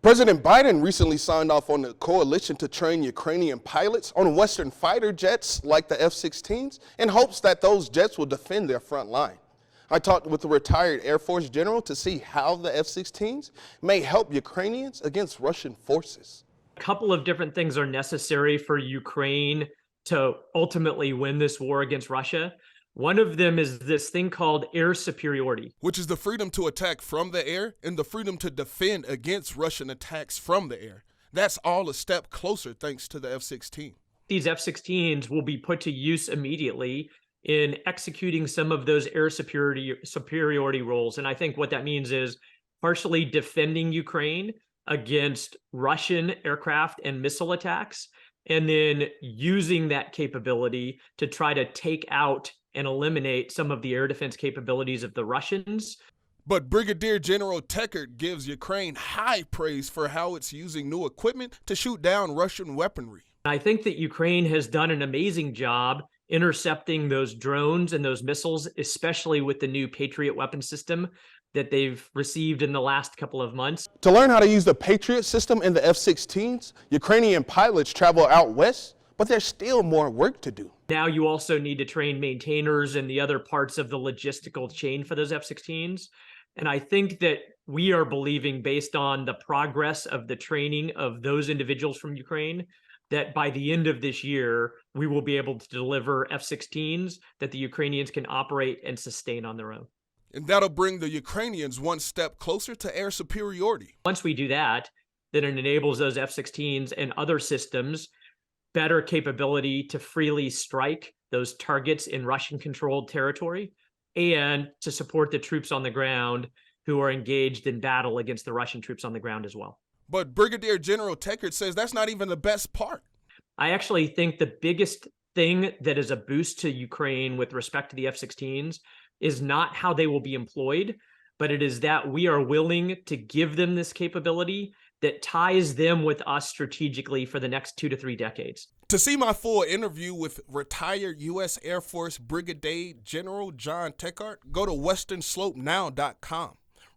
President Biden recently signed off on a coalition to train Ukrainian pilots on Western fighter jets like the F-16s in hopes that those jets will defend their front line. I talked with a retired Air Force general to see how the F-16s may help Ukrainians against Russian forces. A couple of different things are necessary for Ukraine to ultimately win this war against Russia. One of them is this thing called air superiority, which is the freedom to attack from the air and the freedom to defend against Russian attacks from the air. That's all a step closer thanks to the F-16. These F-16s will be put to use immediately in executing some of those air superiority roles. And I think what that means is partially defending Ukraine against Russian aircraft and missile attacks, and then using that capability to try to take out and eliminate some of the air defense capabilities of the Russians. But Brigadier General Tekert gives Ukraine high praise for how it's using new equipment to shoot down Russian weaponry. I think that Ukraine has done an amazing job intercepting those drones and those missiles, especially with the new Patriot weapon system that they've received in the last couple of months. To learn how to use the Patriot system in the F-16s, Ukrainian pilots travel out west, but there's still more work to do. Now you also need to train maintainers and the other parts of the logistical chain for those F-16s. And I think that we are believing, based on the progress of the training of those individuals from Ukraine, that by the end of this year, we will be able to deliver F-16s that the Ukrainians can operate and sustain on their own. And that'll bring the Ukrainians one step closer to air superiority. Once we do that, then it enables those F-16s and other systems better capability to freely strike those targets in Russian-controlled territory and to support the troops on the ground who are engaged in battle against the Russian troops on the ground as well. But Brigadier General Tekert says that's not even the best part. I actually think the biggest thing that is a boost to Ukraine with respect to the F-16s is not how they will be employed, but it is that we are willing to give them this capability that ties them with us strategically for the next 2 to 3 decades. To see my full interview with retired U.S. Air Force Brigadier General John Tekert, go to westernslopenow.com.